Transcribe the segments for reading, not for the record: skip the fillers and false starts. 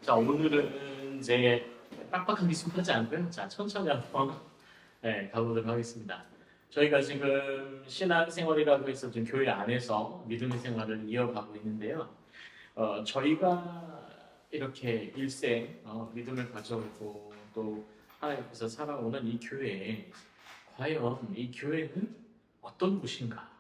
자, 오늘은 이제 빡빡하게 익숙하지 않고요. 자, 천천히 한번 가보도록 하겠습니다. 저희가 지금 신앙생활이라고 해서 좀 교회 안에서 믿음의 생활을 이어가고 있는데요. 저희가 이렇게 일생 믿음을 가져오고 또 하나님께서 살아오는 이 교회에 과연 이 교회는 어떤 곳인가?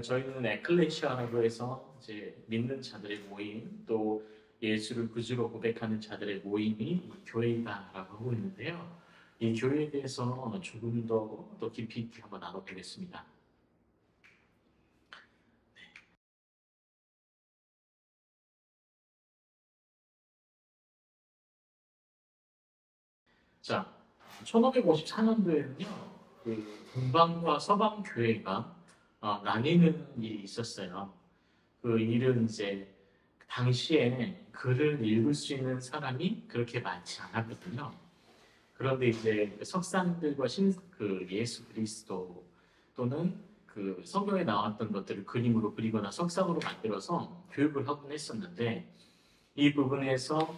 저희는 에클레시아라고 해서 이제 믿는 자들의 모임 또 예수를 구주로 고백하는 자들의 모임이 이 교회다라고 하고 있는데요. 이 교회에 대해서 조금 더 깊이 있게 한번 나눠보겠습니다. 자, 1554년도에는요, 그 동방과 서방 교회가 나뉘는 일이 있었어요. 그 일은 이제 당시에 글을 읽을 수 있는 사람이 그렇게 많지 않았거든요. 그런데 이제 석사님들과 그 예수 그리스도 또는 그 성경에 나왔던 것들을 그림으로 그리거나 석상으로 만들어서 교육을 하곤 했었는데 이 부분에서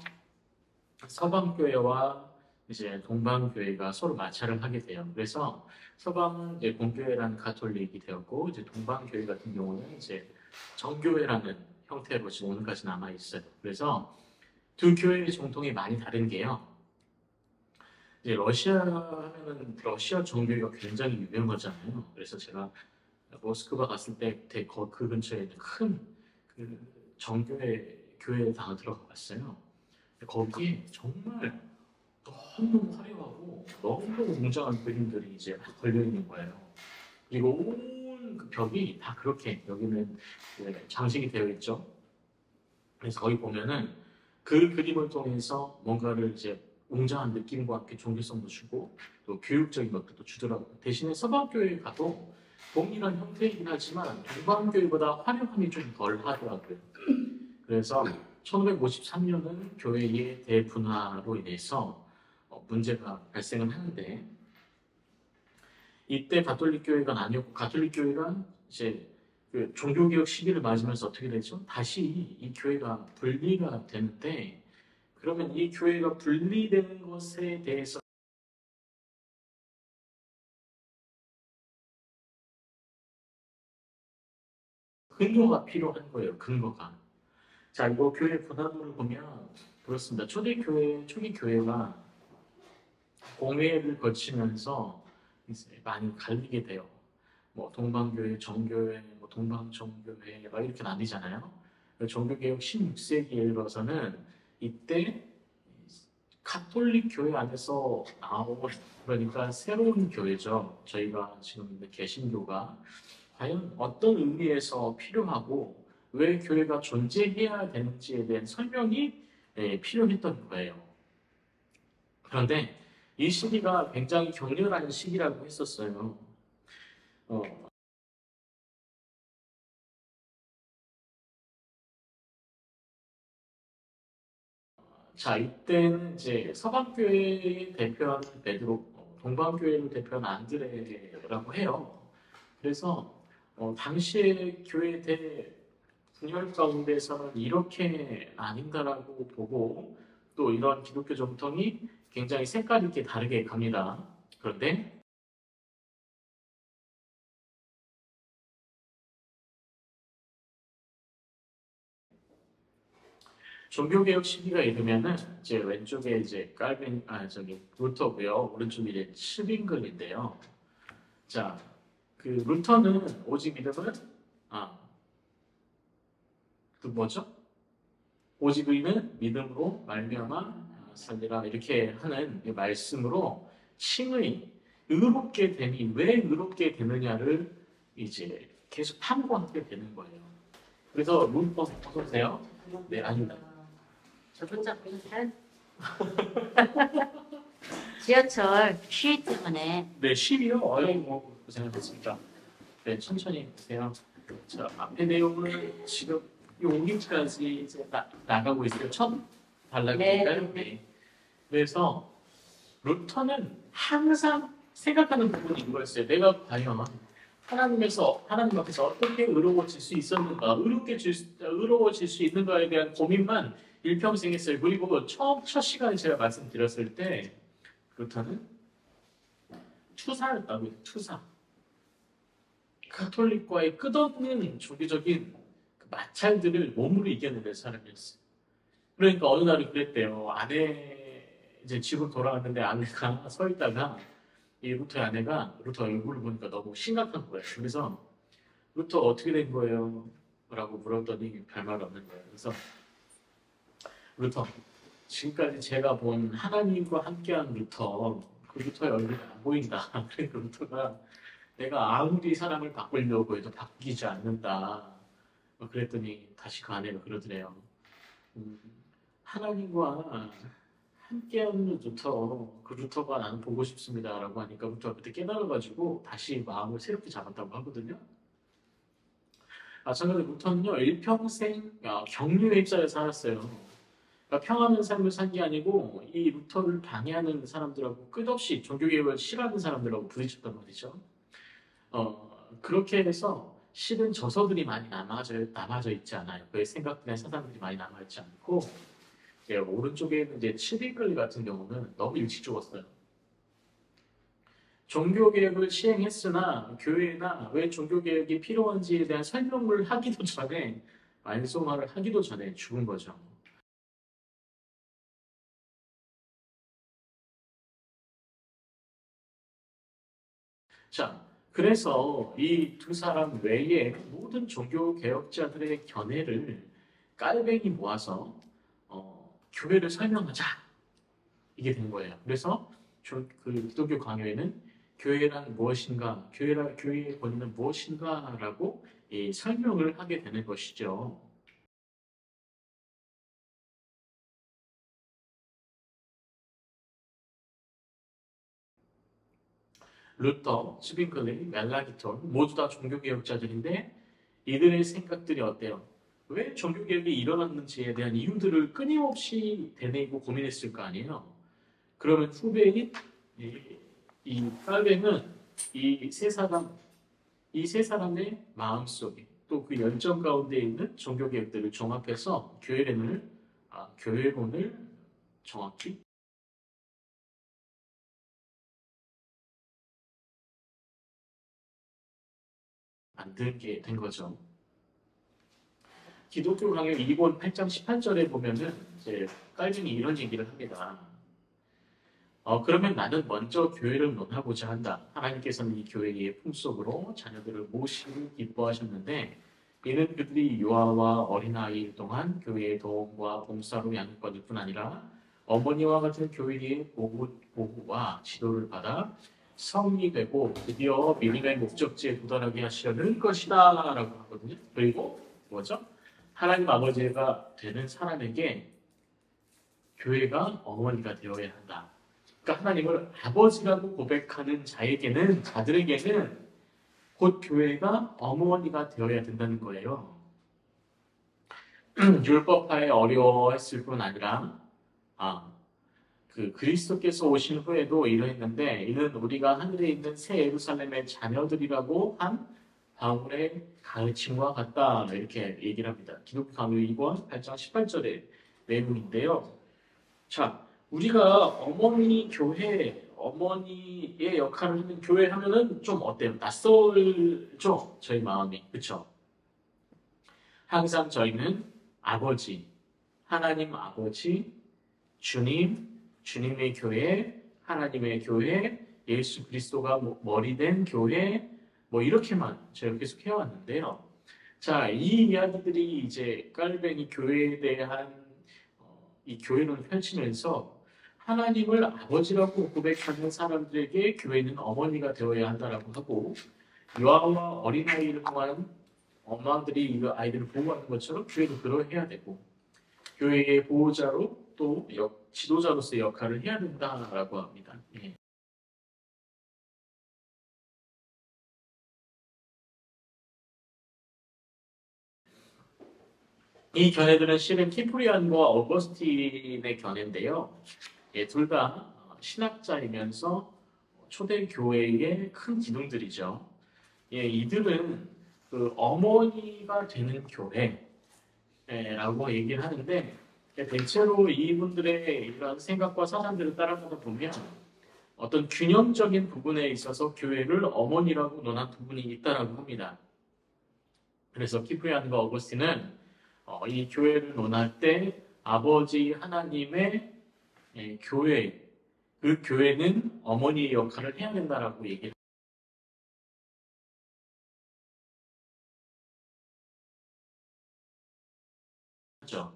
서방교회와 이제 동방교회가 서로 마찰을 하게 돼요. 그래서 서방 공교회라는 가톨릭이 되었고 이제 동방교회 같은 경우는 이제 정교회라는 형태로 지금 오늘까지 남아 있어요. 그래서 두 교회의 정통이 많이 다른 게요. 이제 러시아 하면은 러시아 정교회가 굉장히 유명하잖아요. 그래서 제가 모스크바 갔을 때 그 근처에 있는 큰그 정교회 교회에 다 들어가 봤어요. 거기에 정말 너무 화려하고 너무 웅장한 그림들이 이제 막 걸려 있는 거예요. 그리고 온 그 벽이 다 그렇게 여기는 장식이 되어 있죠. 그래서 거기 보면은 그 그림을 통해서 뭔가를 이제 웅장한 느낌과 함께 종교성도 주고 또 교육적인 것들도 주더라고요. 대신에 서방교회에 가도 동일한 형태이긴 하지만 동방교회보다 화려함이 좀 덜 하더라고요. 그래서 1553년은 교회의 대분화로 인해서 문제가 발생을 하는데 이때 가톨릭 교회가 아니었고 가톨릭 교회가 이제 그 종교개혁 시기를 맞으면서 어떻게 되죠? 다시 이 교회가 분리가 되는데 그러면 이 교회가 분리되는 것에 대해서 근거가 필요한 거예요. 근거가. 자, 이거 교회 분화론을 보면 그렇습니다. 초기 교회가 공회를 거치면서 이제 많이 갈리게 돼요. 뭐 동방교회, 정교회, 뭐 동방정교회 막 이렇게 나뉘잖아요. 종교개혁 16세기에 들어서는 이때 카톨릭 교회 안에서 나온 그러니까 새로운 교회죠. 저희가 지금 있는 개신교가 과연 어떤 의미에서 필요하고 왜 교회가 존재해야 되는지에 대한 설명이 필요했던 거예요. 그런데 이 시기가 굉장히 격렬한 시기라고 했었어요. 어, 자, 이때는 이제 서방교회를 대표하는 베드로, 동방교회를 대표하는 안드레라고 해요. 그래서 당시의 교회 분열 가운데서는 이렇게 아닌가라고 보고 또 이런 기독교 정통이 굉장히 색깔 있게 다르게 갑니다. 그런데 종교개혁 시기가 이르면은 이제 왼쪽에 이제 루터고요. 오른쪽에 이제 슈빙글인데요. 자, 그 루터는 오직 믿음은 아, 그 뭐죠? 오직 의는 믿음으로 말미암아 살리라 이렇게 하는 이 말씀으로 칭의 의롭게 됨이 왜 의롭게 되느냐를 이제 계속 탐구하게 되는 거예요. 그래서 루터 보세요. 네, 아닙니다. 저분 잡고 지하철 쉬 때문에. 네, 10이요. 아유, 뭐 고생하셨습니다. 네, 천천히 보세요. 자, 앞에 내용을 지금 여기까지 이제 나가고 있어요. 첫 단락이니까요. 네. 그래서 루터는 항상 생각하는 부분이 이거였어요. 내가 과연 하나님 앞에서 어떻게 의로워질 수 있었는가, 의로워질 수 있는가에 대한 고민만 일평생 했어요. 그리고 첫 시간에 제가 말씀드렸을 때, 루터는 투사였다고요, 투사. 가톨릭과의 끝없는 종교적인 그 마찰들을 몸으로 이겨내는 사람이었어요. 그러니까 어느 날은 그랬대요. 이제 집으로 돌아왔는데 아내가 서 있다가 이 루터의 아내가 루터 얼굴을 보니까 너무 심각한 거예요. 그래서 루터 어떻게 된 거예요? 라고 물었더니 별말 없는 거예요. 그래서 루터, 지금까지 제가 본 하나님과 함께한 루터, 그 루터의 얼굴이 안 보인다. 그러니까 루터가 내가 아무리 사람을 바꾸려고 해도 바뀌지 않는다. 그랬더니 다시 그 아내가 그러더래요. 음, 하나님과 함께하는 루터, 그 루터가 나는 보고 싶습니다라고 하니까 루터가 그때 깨달아가지고 다시 마음을 새롭게 잡았다고 하거든요. 마찬가지로 루터는요, 일평생 격려의 입장에 살았어요. 그러니까 평안한 삶을 산 게 아니고 이 루터를 방해하는 사람들하고 끝없이 종교개혁을 싫어하는 사람들하고 부딪혔단 말이죠. 그렇게 해서 실은 저서들이 많이 남아져 있지 않아요. 그의 생각들이나 사상들이 많이 남아있지 않고, 오른쪽에 있는 이제 칠리글리 같은 경우는 너무 일찍 죽었어요. 종교개혁을 시행했으나 교회나 왜 종교개혁이 필요한지에 대한 설명을 하기도 전에, 말소말을 하기도 전에 죽은 거죠. 자, 그래서 이 두 사람 외에 모든 종교 개혁자들의 견해를 깔뱅이 모아서 교회를 설명하자, 이게 된 거예요. 그래서 그 기독교 강요에는 교회란 무엇인가, 교회의 권위는 무엇인가라고 이 설명을 하게 되는 것이죠. 루터, 스빙클리, 멜라기톤 모두 다 종교개혁자들인데 이들의 생각들이 어때요? 왜 종교개혁이 일어났는지에 대한 이유들을 끊임없이 되뇌이고 고민했을 거 아니에요? 그러면 후배인 이 칼뱅은 이 세 사람의 마음속에 또 그 열정 가운데 있는 종교개혁들을 종합해서 교회론을 정확히 만들게 된 거죠. 기독교 강요 2권 8장 18절에 보면은 이제 깔빙이 이런 얘기를 합니다. 그러면 나는 먼저 교회를 논하고자 한다. 하나님께서는 이 교회의 풍속으로 자녀들을 모시고 기뻐하셨는데 이는 그들이 유아와 어린아이일 동안 교회의 도움과 봉사로 양육받을 뿐 아니라 어머니와 같은 교회의 보호와 지도를 받아 성이 되고 드디어 믿음의 목적지에 도달하게 하시려는 것이다 라고 하거든요. 그리고 뭐죠? 하나님 아버지가 되는 사람에게 교회가 어머니가 되어야 한다. 그러니까 하나님을 아버지라고 고백하는 자들에게는 곧 교회가 어머니가 되어야 된다는 거예요. 율법하에 어려워했을 뿐 아니라 그 그리스도께서 오신 후에도 이러했는데 이는 우리가 하늘에 있는 새 예루살렘의 자녀들이라고 한 바울의 가르침과 같다 이렇게 얘기를 합니다. 기독교 강요 2권 8장 18절의 내용인데요. 자, 우리가 어머니의 역할을 하는 교회 하면은 좀 어때요? 낯설죠? 저희 마음이. 그쵸? 항상 저희는 아버지, 하나님 아버지, 주님의 교회, 하나님의 교회, 예수 그리스도가 머리된 교회, 이렇게만 저희가 계속 해왔는데요. 자, 이 이야기들이 이제 깔뱅이 교회에 대한 이 교회론을 펼치면서 하나님을 아버지라고 고백하는 사람들에게 교회는 어머니가 되어야 한다라고 하고 유아와 어린아이를 통한 엄마들이 이 아이들을 보호하는 것처럼 교회도 그러해야 되고 교회의 보호자로 또 지도자로서의 역할을 해야 된다라고 합니다. 예. 이 견해들은 실은 키프리안과 어거스틴의 견해인데요. 예, 둘 다 신학자이면서 초대 교회의 큰 기둥들이죠. 예, 이들은 그 어머니가 되는 교회라고 얘기를 하는데 대체로 이분들의 이런 생각과 사상들을 따라가다 보면 어떤 균형적인 부분에 있어서 교회를 어머니라고 논한 부분이 있다라고 합니다. 그래서 키프리안과 어거스틴은 이 교회를 논할 때 아버지 하나님의 교회, 그 교회는 어머니의 역할을 해야 된다라고 얘기를 하죠.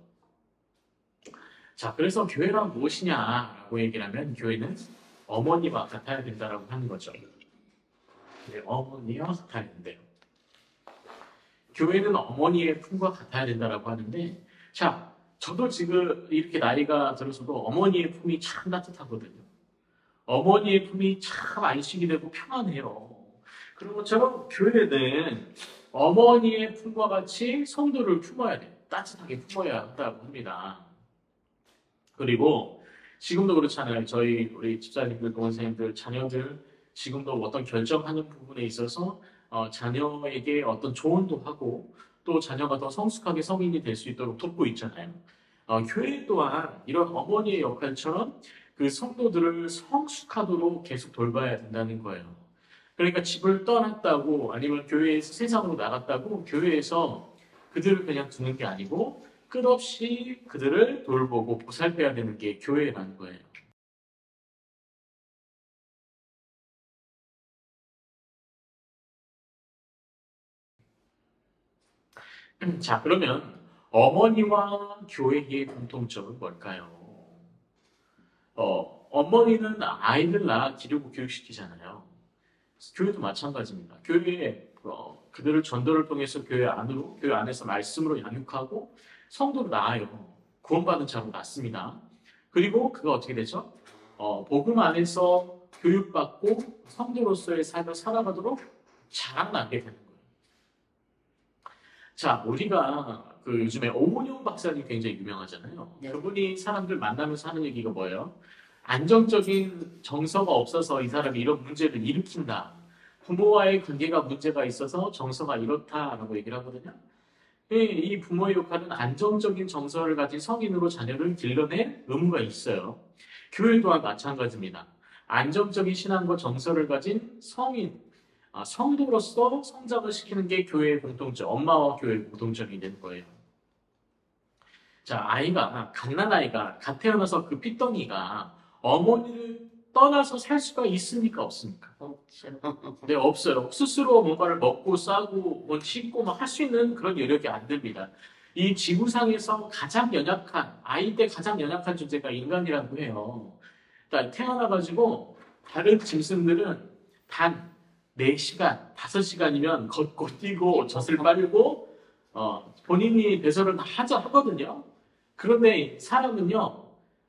자, 그래서 교회란 무엇이냐라고 얘기를 하면 교회는 어머니와 같아야 된다라고 하는 거죠. 네, 어머니와 같아야 된대요. 교회는 어머니의 품과 같아야 된다라고 하는데, 자, 저도 지금 이렇게 나이가 들어서도 어머니의 품이 참 따뜻하거든요. 어머니의 품이 참 안식이 되고 평안해요. 그런 것처럼 교회는 어머니의 품과 같이 성도를 품어야 돼요. 따뜻하게 품어야 한다고 합니다. 그리고 지금도 그렇잖아요. 우리 집사님들, 동생들, 자녀들 지금도 어떤 결정하는 부분에 있어서 자녀에게 어떤 조언도 하고 또 자녀가 더 성숙하게 성인이 될 수 있도록 돕고 있잖아요. 교회 또한 이런 어머니의 역할처럼 그 성도들을 성숙하도록 계속 돌봐야 된다는 거예요. 그러니까 집을 떠났다고 아니면 교회에서 세상으로 나갔다고 교회에서 그들을 그냥 두는 게 아니고 끝없이 그들을 돌보고 보살펴야 되는 게 교회라는 거예요. 자, 그러면 어머니와 교회의 공통점은 뭘까요? 어머니는 아이들 낳아 기르고 교육시키잖아요. 교회도 마찬가지입니다. 교회에 그들을 전도를 통해서 교회 안에서 말씀으로 양육하고 성도로 낳아요. 구원받은 자로 낳습니다. 그리고 그가 어떻게 되죠? 복음 안에서 교육받고 성도로서의 삶을 살아가도록 자라나게 되는 거예요. 자, 우리가 그 요즘에 오은영 박사님 굉장히 유명하잖아요. 네. 그분이 사람들 만나면서 하는 얘기가 뭐예요? 안정적인 정서가 없어서 이 사람이 이런 문제를 일으킨다. 부모와의 관계가 문제가 있어서 정서가 이렇다라고 얘기를 하거든요. 이 부모의 역할은 안정적인 정서를 가진 성인으로 자녀를 길러낼 의무가 있어요. 교회 또한 마찬가지입니다. 안정적인 신앙과 정서를 가진 성인, 성도로서 성장을 시키는 게 교회의 공통점, 엄마와 교회의 공통점이 되는 거예요. 자, 갓난아이가 갓 태어나서 그 핏덩이가 어머니를 떠나서 살 수가 있습니까? 없습니까? 없죠. 네, 없어요. 스스로 뭔가를 먹고 싸고 뭐 씻고 막 할 수 있는 그런 여력이 안 됩니다. 이 지구상에서 아이 때 가장 연약한 존재가 인간이라고 해요. 그러니까 태어나가지고 다른 짐승들은 단 4시간, 5시간이면 걷고 뛰고 젖을 빨고 본인이 배설을 하거든요. 그런데 사람은요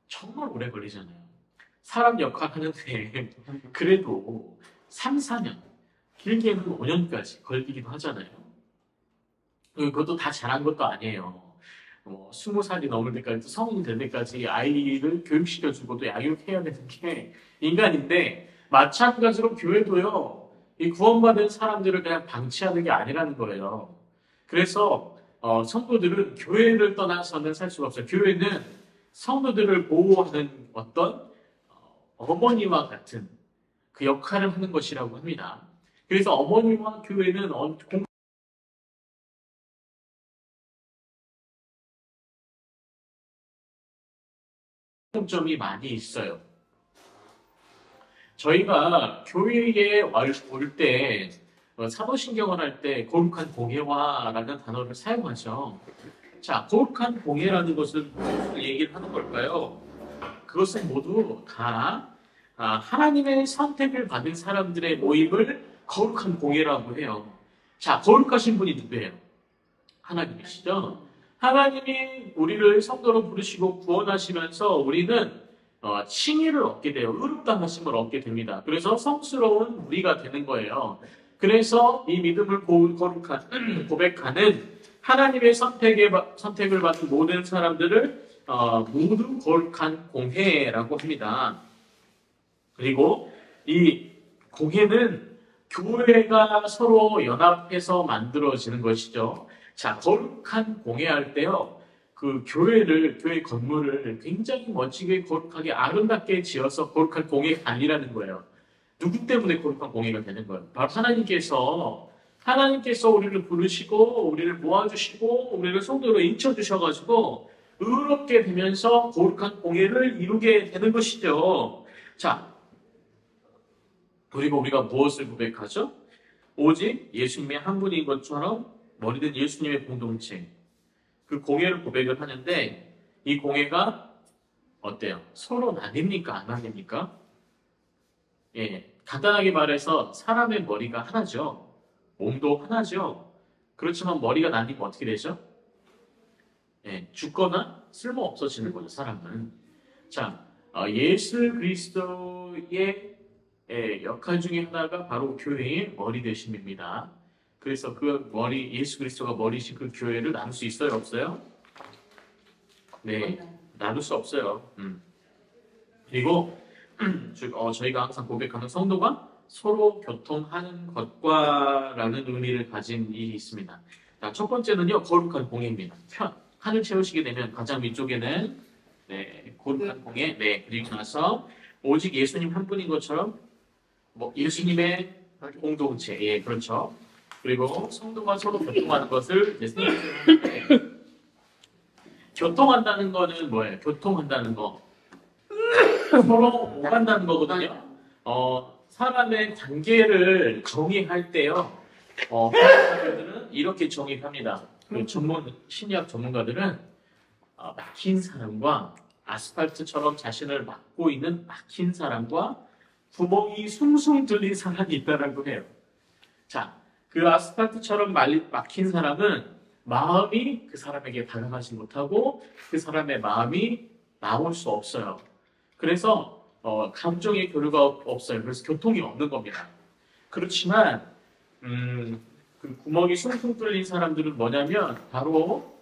정말 오래 걸리잖아요. 사람 역할 하는데 그래도 3, 4년, 길게는 5년까지 걸리기도 하잖아요. 그것도 다 잘한 것도 아니에요. 20살이 넘을 때까지, 성인이 될 때까지 아이를 교육시켜주고 또 양육해야 되는 게 인간인데, 마찬가지로 교회도요, 이 구원받은 사람들을 그냥 방치하는 게 아니라는 거예요. 그래서 성도들은 교회를 떠나서는 살 수가 없어요. 교회는 성도들을 보호하는 어떤 어머니와 같은 그 역할을 하는 것이라고 합니다. 그래서 어머니와 교회는 공통점이 많이 있어요. 저희가 교회에 올 때 사도신경을 할 때 거룩한 공예화라는 단어를 사용하죠. 자, 거룩한 공예라는 것은 무슨 얘기를 하는 걸까요? 그것은 모두 다 하나님의 선택을 받은 사람들의 모임을 거룩한 공예라고 해요. 자, 거룩하신 분이 누구예요? 하나님이시죠? 하나님이 우리를 성도로 부르시고 구원하시면서 우리는 칭의를 얻게 돼요. 의롭다 하심을 얻게 됩니다. 그래서 성스러운 우리가 되는 거예요. 그래서 이 믿음을 고백하는 하나님의 선택을 받은 모든 사람들을 모두 거룩한 공회라고 합니다. 그리고 이 공회는 교회가 서로 연합해서 만들어지는 것이죠. 자, 거룩한 공예할 때요. 그 교회 건물을 굉장히 멋지게 거룩하게 아름답게 지어서 거룩한 공예가 아니라는 거예요. 누구 때문에 거룩한 공예가 되는 거예요? 바로 하나님께서 우리를 부르시고 우리를 모아주시고 우리를 성도로 인쳐주셔가지고 의롭게 되면서 거룩한 공예를 이루게 되는 것이죠. 자, 그리고 우리가 무엇을 고백하죠? 오직 예수님의 한 분인 것처럼 머리된 예수님의 공동체, 그 공예를 고백을 하는데 이 공예가 어때요? 서로 나뉩니까? 안 나뉩니까? 예, 간단하게 말해서 사람의 머리가 하나죠. 몸도 하나죠. 그렇지만 머리가 나뉘면 어떻게 되죠? 예, 죽거나 쓸모 없어지는 거죠, 사람은. 자, 예수 그리스도의 역할 중에 하나가 바로 교회의 머리 되심입니다. 그래서 그 머리, 예수 그리스도가 머리신 그 교회를 나눌 수 있어요, 없어요? 네, 나눌 수 없어요. 그리고 저희가 항상 고백하는 성도가 서로 교통하는 것과라는 의미를 가진 일이 있습니다. 자, 첫 번째는요, 거룩한 공예입니다. 칸을 채우시게 되면 가장 위쪽에는 네, 거룩한 공예, 네, 그리고 나서 오직 예수님 한 분인 것처럼 뭐 예수님의 공동체, 예, 그렇죠. 그리고 성도가 서로 교통하는 것을 이제 생각하는데 교통한다는 거는 뭐예요? 교통한다는 거 서로 오간다는 거거든요. 사람의 관계를 정의할 때요. 사람들은 이렇게 정의합니다. 그 심리학 전문가들은 막힌 사람과 아스팔트처럼 자신을 막고 있는 막힌 사람과 구멍이 숭숭 뚫린 사람이 있다라고 해요. 자, 그 아스팔트처럼 막힌 사람은 마음이 그 사람에게 다가가지 못하고 그 사람의 마음이 나올 수 없어요. 그래서 감정의 교류가 없어요. 그래서 교통이 없는 겁니다. 그렇지만 그 구멍이 숭숭 뚫린 사람들은 뭐냐면 바로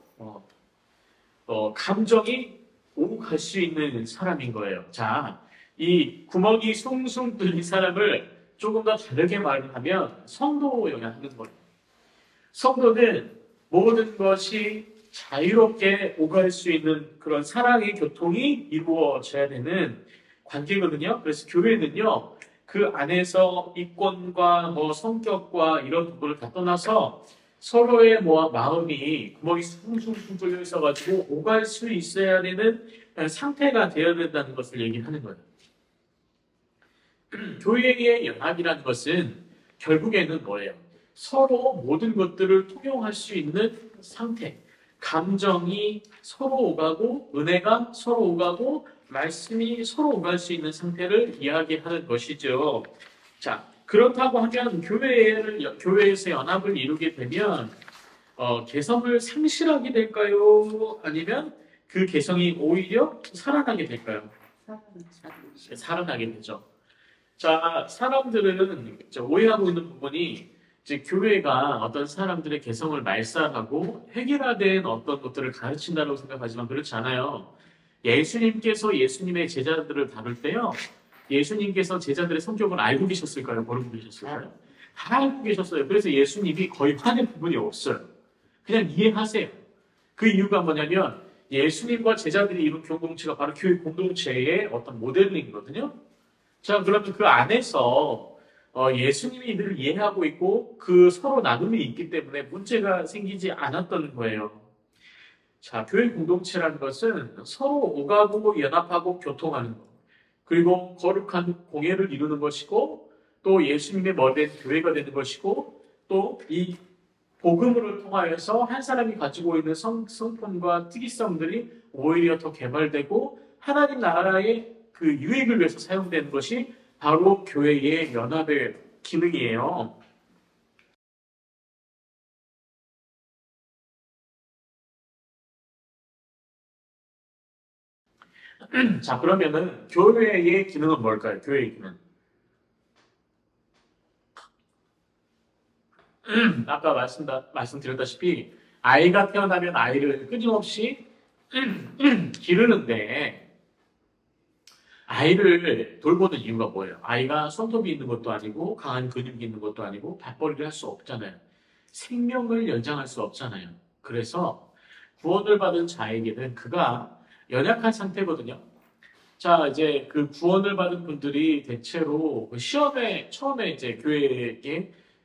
감정이 오고 갈 수 있는 사람인 거예요. 자, 이 구멍이 숭숭 뚫린 사람을 조금 더 다르게 말하면 성도여야 하는 거예요. 성도는 모든 것이 자유롭게 오갈 수 있는 그런 사랑의 교통이 이루어져야 되는 관계거든요. 그래서 교회는요, 그 안에서 이권과 성격과 이런 부분을 다 떠나서 서로의 마음이 구멍이 숭숭 뚫려 있어가지고 오갈 수 있어야 되는 상태가 되어야 된다는 것을 얘기하는 거예요. 교회의 연합이라는 것은 결국에는 뭐예요? 서로 모든 것들을 통용할 수 있는 상태. 감정이 서로 오가고, 은혜가 서로 오가고, 말씀이 서로 오갈 수 있는 상태를 이야기하는 것이죠. 자, 그렇다고 하면 교회에서 연합을 이루게 되면, 개성을 상실하게 될까요? 아니면 그 개성이 오히려 살아나게 될까요? 살아나게 되죠. 자, 사람들은 오해하고 있는 부분이 이제 교회가 어떤 사람들의 개성을 말살하고 획일화된 어떤 것들을 가르친다고 생각하지만 그렇지 않아요. 예수님께서 예수님의 제자들을 다룰 때요. 예수님께서 제자들의 성격을 알고 계셨을까요? 모르고 계셨을까요? 다 알고 계셨어요. 그래서 예수님이 거의 화낸 부분이 없어요. 그냥 이해하세요. 그 이유가 뭐냐면 예수님과 제자들이 이룬 공동체가 바로 교회 공동체의 어떤 모델링이거든요. 자, 그러면 그 안에서 예수님이 이들을 이해하고 있고 그 서로 나눔이 있기 때문에 문제가 생기지 않았던 거예요. 자, 교회 공동체라는 것은 서로 오가고 연합하고 교통하는 것, 그리고 거룩한 공예를 이루는 것이고 또 예수님의 머리된 교회가 되는 것이고 또 이 복음으로 통하여서 한 사람이 가지고 있는 성품과 특이성들이 오히려 더 개발되고 하나님 나라의 그 유익을 위해서 사용되는 것이 바로 교회의 연합의 기능이에요. 자, 그러면은 교회의 기능은 뭘까요? 교회의 기능. 아까 말씀드렸다시피 아이가 태어나면 아이를 끊임없이 기르는데 아이를 돌보는 이유가 뭐예요? 아이가 손톱이 있는 것도 아니고 강한 근육이 있는 것도 아니고 밥벌이를 할 수 없잖아요. 생명을 연장할 수 없잖아요. 그래서 구원을 받은 자에게는 그가 연약한 상태거든요. 자, 이제 그 구원을 받은 분들이 대체로 그 시험에 처음에 이제 교회에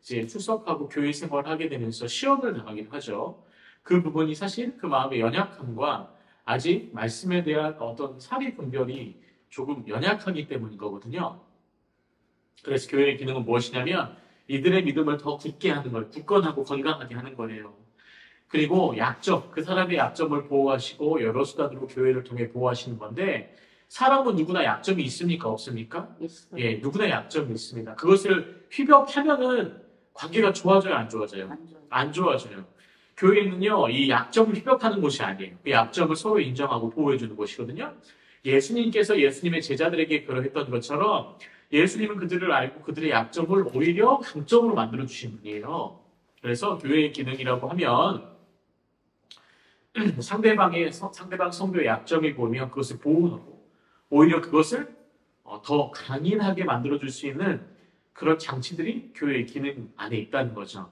이제 출석하고 교회 생활하게 되면서 시험을 당하긴 하죠. 그 부분이 사실 그 마음의 연약함과 아직 말씀에 대한 어떤 사리 분별이 조금 연약하기 때문인 거거든요. 그래서 교회의 기능은 무엇이냐면 이들의 믿음을 더 굳게 하는 거예요. 굳건하고 건강하게 하는 거예요. 그리고 약점, 그 사람의 약점을 보호하시고 여러 수단으로 교회를 통해 보호하시는 건데 사람은 누구나 약점이 있습니까? 없습니까? 있어요. 예, 누구나 약점이 있습니다. 그것을 휘벽하면은 관계가 좋아져요, 안 좋아져요? 안 좋아요. 안 좋아져요. 교회는요, 이 약점을 휘벽하는 곳이 아니에요. 그 약점을 서로 인정하고 보호해주는 곳이거든요. 예수님께서 예수님의 제자들에게 그러했던 것처럼 예수님은 그들을 알고 그들의 약점을 오히려 강점으로 만들어 주신 분이에요. 그래서 교회의 기능이라고 하면 상대방 성도의 약점이 보이면 그것을 보호하고 오히려 그것을 더 강인하게 만들어줄 수 있는 그런 장치들이 교회의 기능 안에 있다는 거죠.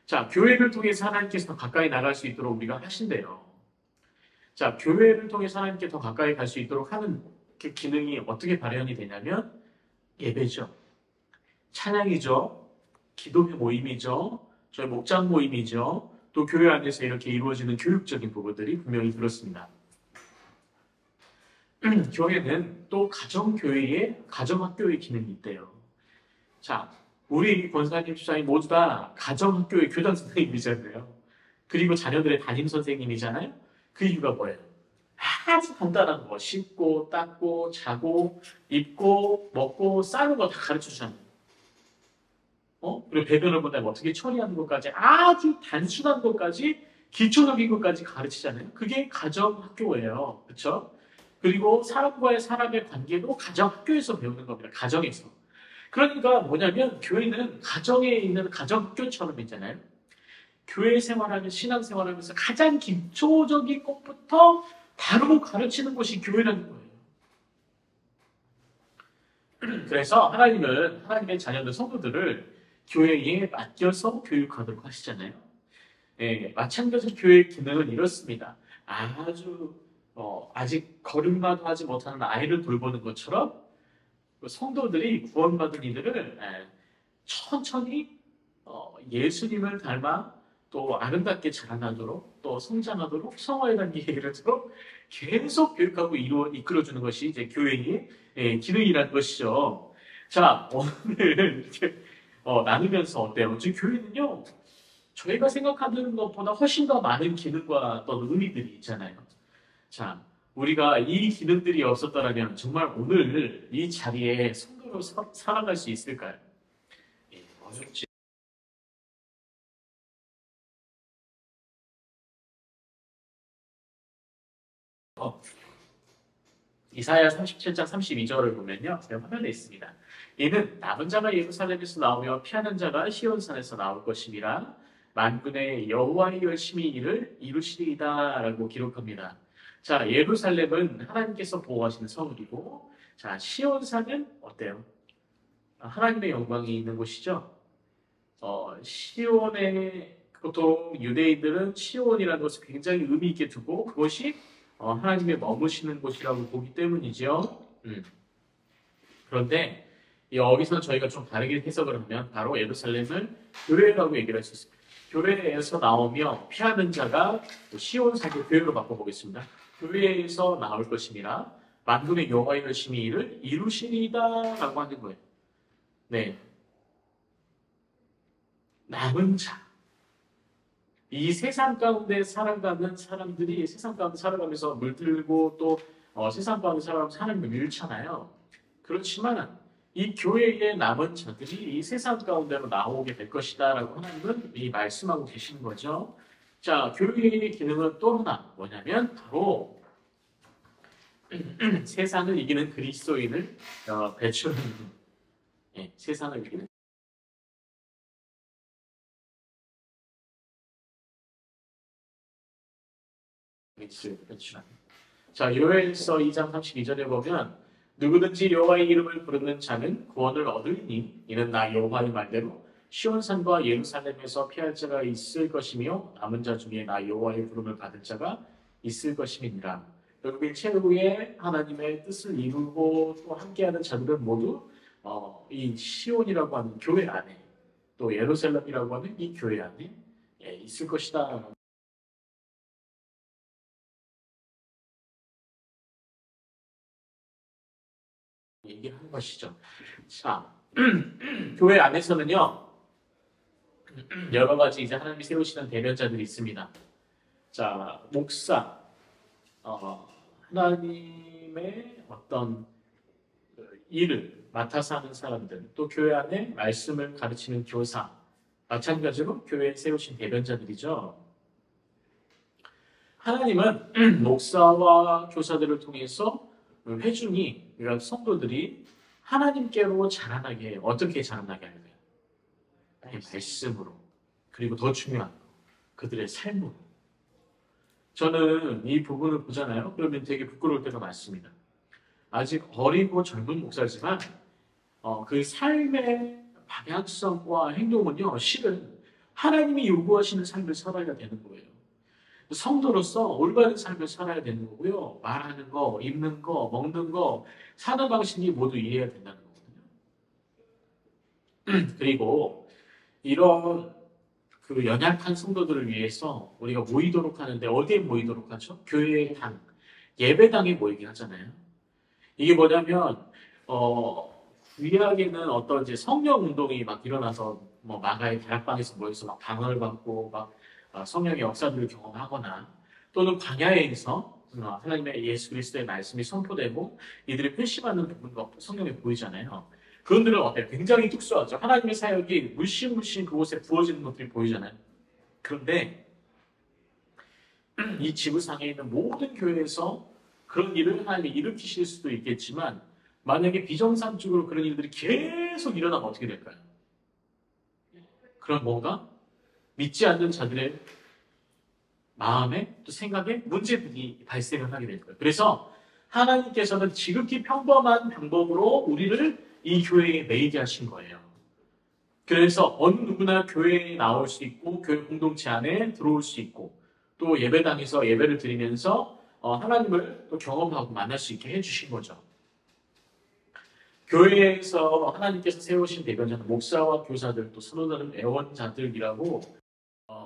자, 교회를 통해서 하나님께서 더 가까이 나갈 수 있도록 우리가 하신대요. 자, 교회를 통해서 하나님께 더 가까이 갈 수 있도록 하는 그 기능이 어떻게 발현이 되냐면 예배죠. 찬양이죠. 기도회 모임이죠. 저희 목장 모임이죠. 또 교회 안에서 이렇게 이루어지는 교육적인 부분들이 분명히 그렇습니다. 교회는 또 가정교회의 가정학교의 기능이 있대요. 자, 우리 권사님, 집사님 모두 다 가정학교의 교장 선생님이잖아요. 그리고 자녀들의 담임 선생님이잖아요. 그 이유가 뭐예요? 아주 간단한 거, 씻고, 닦고, 자고, 입고, 먹고, 싸는 거 다 가르쳐 주잖아요. 그리고 배변을 본다면 어떻게 처리하는 것까지 아주 단순한 것까지 기초적인 것까지 가르치잖아요. 그게 가정학교예요. 그렇죠? 그리고 사람과의 사람의 관계도 가정학교에서 배우는 겁니다. 가정에서. 그러니까 뭐냐면 교회는 가정에 있는 가정학교처럼 있잖아요. 교회 생활하면 신앙생활하면서 가장 기초적인 것부터 바로 가르치는 것이 교회라는 거예요. 그래서 하나님은 하나님의 자녀들 성도들을 교회에 맡겨서 교육하도록 하시잖아요. 예, 마찬가지로 교회의 기능은 이렇습니다. 아주 아직 걸음마도 하지 못하는 아이를 돌보는 것처럼 그 성도들이 구원받은 이들을 천천히 예수님을 닮아 또 아름답게 자라나도록 또 성장하도록 성화에 단계에 이르도록 계속 교육하고 이끌어주는 것이 이제 교회의 기능이라는 것이죠. 자, 오늘 이렇게 나누면서 어때요? 지금 교회는요, 저희가 생각하는 것보다 훨씬 더 많은 기능과 어떤 의미들이 있잖아요. 자, 우리가 이 기능들이 없었더라면 정말 오늘 이 자리에 성도로 살아갈 수 있을까요? 예, 어렵지. 이사야 37장 32절을 보면요. 제가 화면에 있습니다. 이는 남은 자가 예루살렘에서 나오며 피하는 자가 시온산에서 나올 것임이라 만군의 여호와의 열심히 이를 이루시리이다 라고 기록합니다. 자, 예루살렘은 하나님께서 보호하시는 성읍이고 자, 시온산은 어때요? 하나님의 영광이 있는 곳이죠. 시온의 보통 유대인들은 시온이라는 것을 굉장히 의미 있게 두고 그것이 하나님의 머무시는 곳이라고 보기 때문이죠. 그런데 여기서 저희가 좀 다르게 해석을 하면 바로 예루살렘을 교회라고 얘기를 할 수 있습니다. 교회에서 나오며 피하는 자가 시온 사교 교회로 바꿔보겠습니다. 교회에서 나올 것임이라 만군의 여호와의 열심히 이를 이루시리다라고 하는 거예요. 네, 남은 자. 이 세상 가운데 살아가는 사람들이 세상 가운데 살아가면서 물들고 또 세상 가운데 살아가면서 하나님을 밀잖아요. 그렇지만 이 교회의 남은 자들이 이 세상 가운데로 나오게 될 것이다라고 하나님은 이 말씀하고 계시는 거죠. 자, 교회의 기능은 또 하나 뭐냐면 바로 세상을 이기는 그리스도인을 배출하는 세상을 이기는 그리스도인을 배출하는 자, 요엘서 2장 32절에 보면 누구든지 여호와의 이름을 부르는 자는 구원을 얻으리니 이는 나 여호와의 말대로 시온산과 예루살렘에서 피할 자가 있을 것이며 남은 자 중에 나 여호와의 부름을 받을 자가 있을 것임이니라. 결국에 최후에 하나님의 뜻을 이루고 또 함께하는 자들은 모두 이 시온이라고 하는 교회 안에 또 예루살렘이라고 하는 이 교회 안에 있을 것이다. 얘기를 하는 것이죠. 자, 교회 안에서는요, 여러 가지 이제 하나님이 세우시는 대변자들이 있습니다. 자, 목사, 하나님의 어떤 일을 맡아서 하는 사람들, 또 교회 안에 말씀을 가르치는 교사, 마찬가지로 교회에 세우신 대변자들이죠. 하나님은 목사와 교사들을 통해서 회중이, 그러니까 성도들이 하나님께로 자라나게, 어떻게 자라나게 할까요? 말씀으로. 그리고 더 중요한 거, 그들의 삶으로. 저는 이 부분을 보잖아요. 그러면 되게 부끄러울 때가 많습니다. 아직 어리고 젊은 목사지만 그 삶의 방향성과 행동은요, 실은 하나님이 요구하시는 삶을 살아야 되는 거예요. 성도로서 올바른 삶을 살아야 되는 거고요. 말하는 거, 입는 거, 먹는 거, 사는 방식이 모두 이래야 된다는 거거든요. 그리고 이런 그 연약한 성도들을 위해서 우리가 모이도록 하는데 어디에 모이도록 하죠? 교회의 당, 예배당에 모이게 하잖아요. 이게 뭐냐면 구약에는 어떤 이제 성령 운동이 막 일어나서 뭐 마가의 다락방에서 모여서 막 방언을 받고 막 성령의 역사들을 경험하거나 또는 광야에서 하나님의 예수 그리스도의 말씀이 선포되고 이들이 회심하는 부분도 성경에 보이잖아요. 그런들은 어때요? 굉장히 특수하죠. 하나님의 사역이 물씬 그곳에 부어지는 것들이 보이잖아요. 그런데 이 지구상에 있는 모든 교회에서 그런 일을 하나님이 일으키실 수도 있겠지만 만약에 비정상적으로 그런 일들이 계속 일어나면 어떻게 될까요? 그런 뭔가 믿지 않는 자들의 마음에 또 생각에 문제들이 발생을 하게 될 거예요. 그래서 하나님께서는 지극히 평범한 방법으로 우리를 이 교회에 매이게 하신 거예요. 그래서 어느 누구나 교회에 나올 수 있고 교회 공동체 안에 들어올 수 있고 또 예배당에서 예배를 드리면서 하나님을 또 경험하고 만날 수 있게 해주신 거죠. 교회에서 하나님께서 세우신 대변자는 목사와 교사들 또 선호하는 애원자들이라고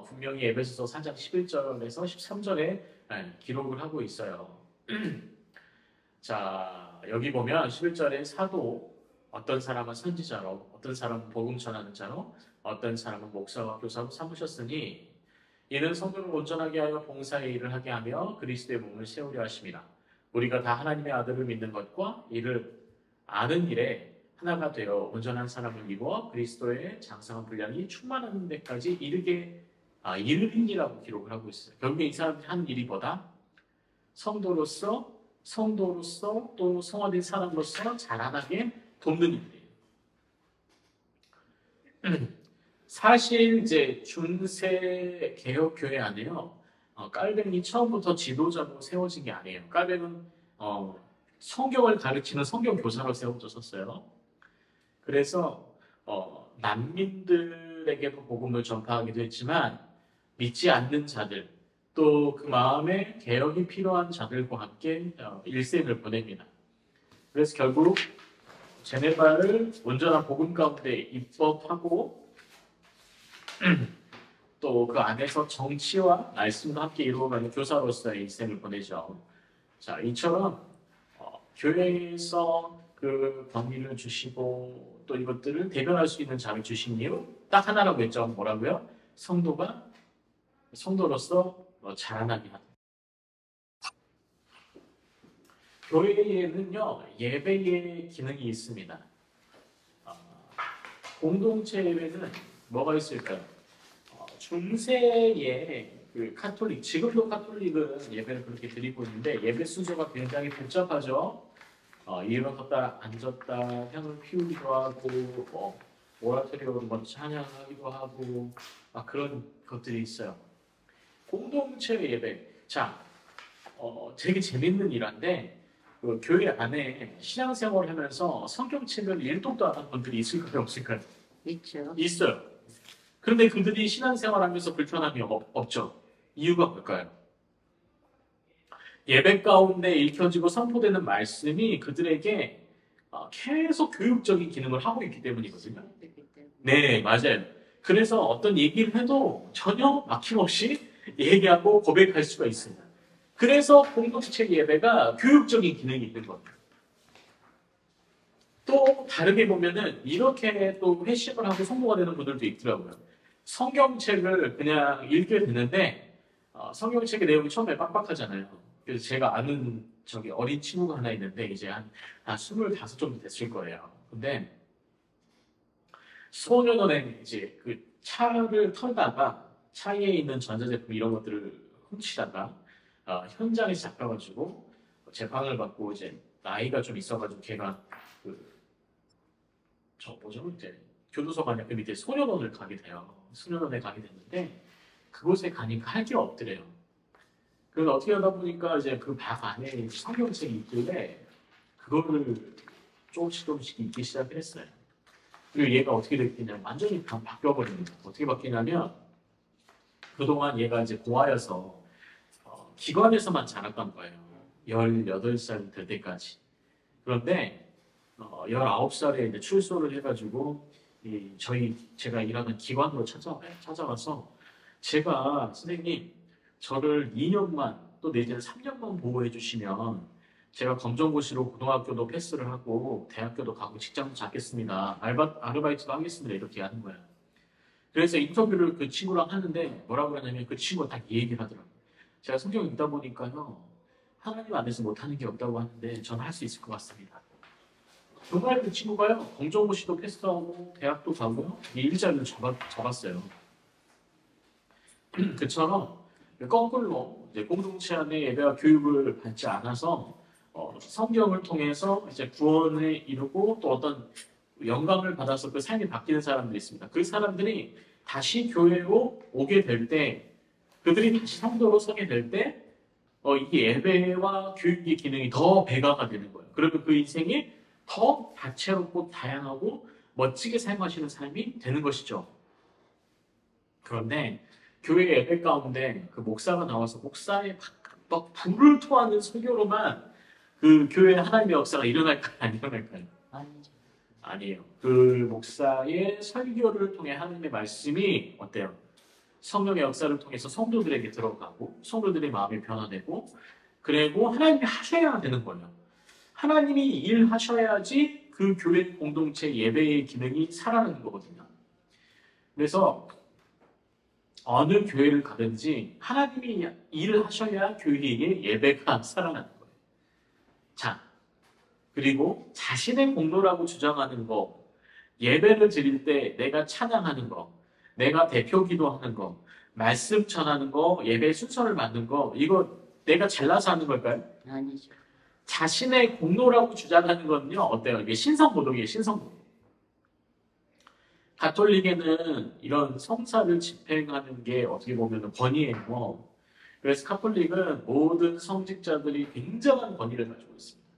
분명히 에베소서 4장 11절에서 13절에 기록을 하고 있어요. 자, 여기 보면 11절에 사도, 어떤 사람은 선지자로, 어떤 사람은 복음 전하는 자로, 어떤 사람은 목사와 교사로 삼으셨으니 이는 성도를 온전하게 하여 봉사의 일을 하게 하며 그리스도의 몸을 세우려 하심이라. 우리가 다 하나님의 아들을 믿는 것과 이를 아는 일에 하나가 되어 온전한 사람을 이루어 그리스도의 장성한 분량이 충만하는 데까지 이르리니라고 기록을 하고 있어요. 결국에 이 사람들이 하는 일이 뭐다? 성도로서 또 성화된 사람으로서 자라나게 돕는 일이에요. 사실 이제 중세 개혁 교회 안에요. 깔뱅이 처음부터 지도자로 세워진 게 아니에요. 깔뱅은 성경을 가르치는 성경 교사로 세워졌었어요. 그래서 난민들에게도 복음을 전파하기도 했지만 믿지 않는 자들 또 그 마음에 개혁이 필요한 자들과 함께 일생을 보냅니다. 그래서 결국 제네바를 온전한 복음 가운데 입법하고 또 그 안에서 정치와 말씀도 함께 이루어가는 교사로서의 일생을 보내죠. 자, 이처럼 교회에서 그 권위를 주시고 또 이것들을 대변할 수 있는 자를 주신 이유 딱 하나라고 했죠. 뭐라고요? 성도로서 자라나게 하는. 교회에는요 예배의 기능이 있습니다. 공동체 예배는 뭐가 있을까요? 중세의 그 카톨릭, 지금도 카톨릭은 예배를 그렇게 드리고 있는데 예배 순서가 굉장히 복잡하죠. 일어섰다 앉았다 향을 피우기도 하고 오라토리오로 먼저 찬양하기도 하고 그런 것들이 있어요. 공동체 예배. 자, 되게 재밌는 일화인데 그 교회 안에 신앙생활을 하면서 성경책을 일독도 안 한 분들이 있을까요, 없을까요? 있죠. 있어요. 그런데 그들이 신앙생활하면서 불편함이 없죠. 이유가 뭘까요? 예배 가운데 읽혀지고 선포되는 말씀이 그들에게 계속 교육적인 기능을 하고 있기 때문이거든요. 네, 맞아요. 그래서 어떤 얘기를 해도 전혀 막힘없이 얘기하고 고백할 수가 있습니다. 그래서 공동체 예배가 교육적인 기능이 있는 겁니다. 또 다르게 보면은 이렇게 또 회심을 하고 성도가 되는 분들도 있더라고요. 성경책을 그냥 읽게 되는데 성경책의 내용이 처음에 빡빡하잖아요. 그래서 제가 아는 저기 어린 친구가 하나 있는데 이제 한 25 정도 됐을 거예요. 근데 소년원에 이제 그 차를 털다가 차에 있는 전자제품 이런 것들을 훔치다가 현장에서 잡혀가지고 재판을 받고 이제 나이가 좀 있어가지고 걔가 그 저 뭐죠 이제 교도소가 그 밑에 소년원을 가게 돼요. 소년원에 가게 됐는데 그곳에 가니까 할 게 없더래요. 그래서 어떻게 하다 보니까 이제 그 방 안에 성경책이 있길래 그거를 조금씩 읽기 시작을 했어요. 그리고 얘가 어떻게 됐냐면 완전히 바뀌어버립니다. 어떻게 바뀌냐면 그동안 얘가 이제 고아여서 기관에서만 자랐던 거예요. 18살 될 때까지. 그런데 19살에 이제 출소를 해가지고 제가 일하는 기관으로 찾아와서 제가 선생님 저를 2년만 또 내지는 3년만 보호해 주시면 제가 검정고시로 고등학교도 패스를 하고 대학교도 가고 직장도 잡겠습니다. 아르바이트도 하겠습니다. 이렇게 하는 거예요. 그래서 인터뷰를 그 친구랑 하는데 뭐라고 그러냐면 그 친구가 딱 이 얘기를 하더라고요. 제가 성경 읽다 보니까요. 하나님 안에서 못하는 게 없다고 하는데 저는 할 수 있을 것 같습니다. 정말 그 친구가요. 검정고시도 패스하고 대학도 가고요. 이 일자리를 잡았어요. 그처럼 거꾸로 이제 공동체 안에 예배와 교육을 받지 않아서 성경을 통해서 이제 구원을 이루고 또 어떤 영감을 받아서 그 삶이 바뀌는 사람들이 있습니다. 그 사람들이 다시 교회로 오게 될 때, 그들이 다시 성도로 서게 될 때, 이 예배와 교육의 기능이 더 배가가 되는 거예요. 그러면 그 인생이 더 다채롭고 다양하고 멋지게 삶하시는 삶이 되는 것이죠. 그런데 교회 예배 가운데 그 목사가 나와서 목사의 막 불을 토하는 설교로만 그 교회 하나님의 역사가 일어날까요? 안 일어날까요? 아니죠. 아니에요. 그 목사의 설교를 통해 하나님의 말씀이 어때요? 성령의 역사를 통해서 성도들에게 들어가고 성도들의 마음이 변화되고 그리고 하나님이 하셔야 되는 거예요. 하나님이 일하셔야지 그 교회 공동체 예배의 기능이 살아나는 거거든요. 그래서 어느 교회를 가든지 하나님이 일을 하셔야 교회의 예배가 살아나는 거예요. 자, 그리고 자신의 공로라고 주장하는 거, 예배를 드릴 때 내가 찬양하는 거, 내가 대표 기도하는 거, 말씀 전하는 거, 예배 순서를 만든 거, 이거 내가 잘나서 하는 걸까요? 아니죠. 자신의 공로라고 주장하는 건요, 어때요? 이게 신성모독이에요, 신성모독. 가톨릭에는 이런 성사를 집행하는 게 어떻게 보면 권위예요. 그래서 가톨릭은 모든 성직자들이 굉장한 권위를 가지고 있습니다.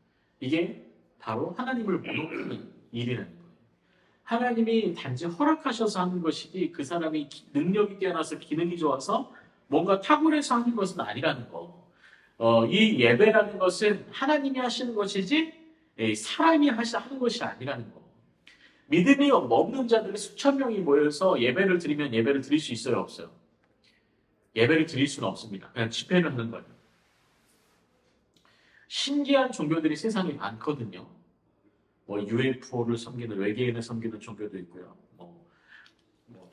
이게 바로 하나님을 모독하는 일이라는 거예요. 하나님이 단지 허락하셔서 하는 것이지 그 사람이 능력이 뛰어나서 기능이 좋아서 뭔가 탁월해서 하는 것은 아니라는 거. 이 예배라는 것은 하나님이 하시는 것이지 사람이 하는 것이 아니라는 거. 믿음이 없는 자들이 수천 명이 모여서 예배를 드리면 예배를 드릴 수 있어요, 없어요? 예배를 드릴 수는 없습니다. 그냥 집회를 하는 거예요. 신기한 종교들이 세상에 많거든요. 뭐 UFO를 섬기는 외계인을 섬기는 종교도 있고요. 뭐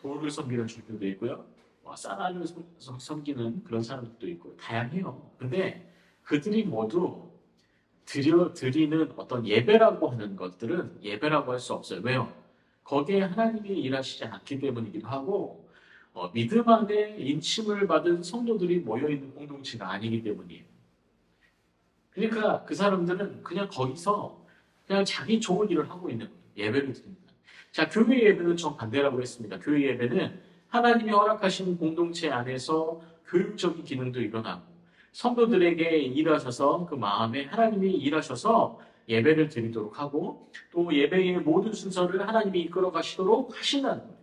돌을 섬기는 종교도 있고요. 사나를 섬기는 그런 사람들도 있고요. 다양해요. 근데 그들이 모두 드리는 어떤 예배라고 하는 것들은 예배라고 할 수 없어요. 왜요? 거기에 하나님이 일하시지 않기 때문이기도 하고 믿음 안에 인침을 받은 성도들이 모여있는 공동체가 아니기 때문이에요. 그러니까 그 사람들은 그냥 거기서 그냥 자기 좋은 일을 하고 있는 거예요. 예배를 드립니다. 자, 교회 예배는 정반대라고 했습니다. 교회 예배는 하나님이 허락하신 공동체 안에서 교육적인 기능도 일어나고 성도들에게 일하셔서 그 마음에 하나님이 일하셔서 예배를 드리도록 하고 또 예배의 모든 순서를 하나님이 이끌어 가시도록 하신다는 거예요.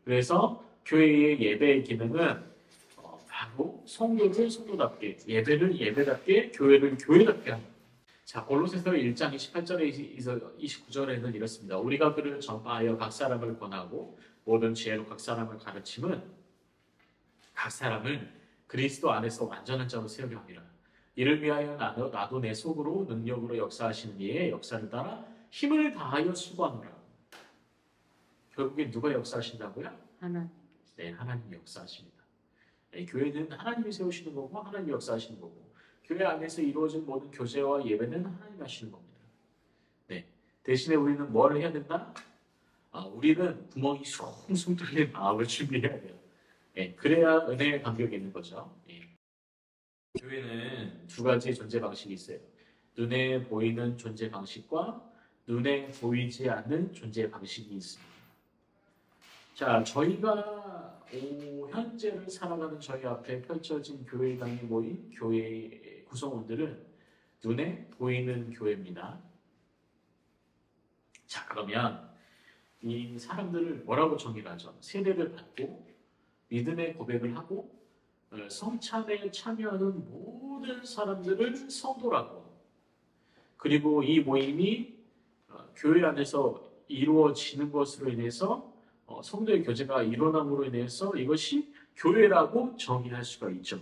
그래서 교회의 예배의 기능은 바로 성도를 성도답게, 예배를 예배답게, 교회를 교회답게 하는 거예요. 자, 골로새서 1장 28절에서 29절에는 이렇습니다. 우리가 그를 전파하여 각 사람을 권하고 모든 지혜로 각 사람을 가르침은 각 사람을 그리스도 안에서 완전한 자로 세우려 함이라. 이를 위하여 나도 내 속으로 능력으로 역사하시는 이의 역사를 따라 힘을 다하여 수고하노라. 결국에 누가 역사하신다고요? 하나님. 네, 하나님이 역사하십니다. 네, 교회는 하나님이 세우시는 거고 하나님이 역사하시는 거고 교회 안에서 이루어진 모든 교제와 예배는 하나님이 하시는 겁니다. 네, 대신에 우리는 뭘 해야 된다? 우리는 구멍이 숭숭 뚫린 마음을 준비해야 돼요. 네, 그래야 은혜의 감격이 있는 거죠. 네. 교회는 두 가지 존재 방식이 있어요. 눈에 보이는 존재 방식과 눈에 보이지 않는 존재 방식이 있습니다. 자, 저희가 현재를 살아가는 저희 앞에 펼쳐진 교회당에 모인 교회 구성원들은 눈에 보이는 교회입니다. 자, 그러면 이 사람들을 뭐라고 정의를 하죠? 세례를 받고 믿음의 고백을 하고 성찬에 참여하는 모든 사람들을 성도라고, 그리고 이 모임이 교회 안에서 이루어지는 것으로 인해서 성도의 교제가 일어남으로 인해서 이것이 교회라고 정의할 수가 있죠.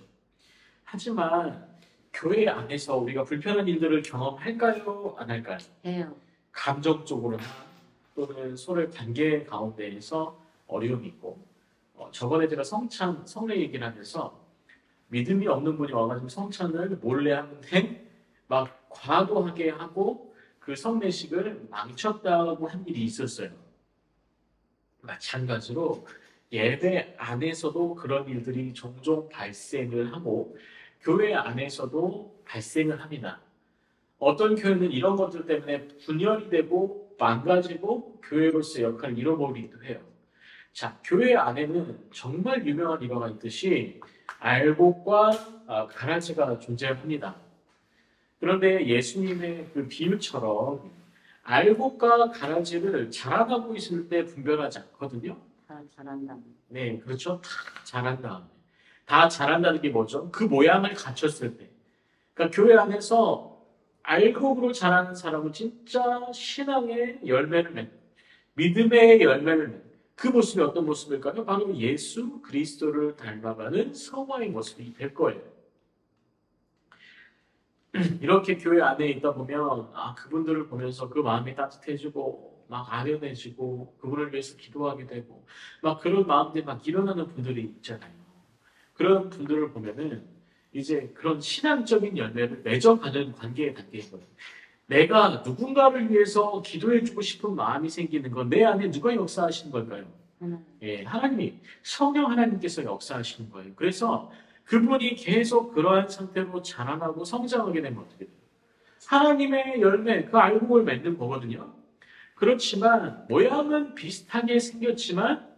하지만 교회 안에서 우리가 불편한 일들을 경험할까요? 안 할까요? 해요. 감정적으로나 또는 서로의 관계 가운데에서 어려움이 있고, 저번에 제가 성례 얘기를 하면서 믿음이 없는 분이 와가지고 성찬을 몰래 하는데 막 과도하게 하고 그 성례식을 망쳤다고 한 일이 있었어요. 마찬가지로 예배 안에서도 그런 일들이 종종 발생을 하고 교회 안에서도 발생을 합니다. 어떤 교회는 이런 것들 때문에 분열이 되고 망가지고 교회로서의 역할을 잃어버리기도 해요. 자, 교회 안에는 정말 유명한 일화가 있듯이 알곡과 가라지가 존재합니다. 그런데 예수님의 그 비유처럼 알곡과 가라지를 자라나고 있을 때 분별하지 않거든요. 다 잘한다. 네, 그렇죠. 다 자란 다음에. 다 자란다는 게 뭐죠? 그 모양을 갖췄을 때. 그러니까 교회 안에서 알곡으로 자라는 사람은 진짜 신앙의 열매를 맺는, 믿음의 열매를 맺는 그 모습이 어떤 모습일까요? 바로 예수 그리스도를 닮아가는 성화의 모습이 될 거예요. 이렇게 교회 안에 있다 보면 그분들을 보면서 그 마음이 따뜻해지고 막 아련해지고 그분을 위해서 기도하게 되고 막 그런 마음들이 막 일어나는 분들이 있잖아요. 그런 분들을 보면은 이제 그런 신앙적인 열매를 맺어가는 관계의 단계인 거예요. 내가 누군가를 위해서 기도해주고 싶은 마음이 생기는 건 내 안에 누가 역사하시는 걸까요? 하나님. 예, 하나님이, 성령 하나님께서 역사하시는 거예요. 그래서 그분이 계속 그러한 상태로 자라나고 성장하게 되면 어떻게 돼요? 하나님의 열매, 그 알곡을 맺는 거거든요. 그렇지만 모양은 비슷하게 생겼지만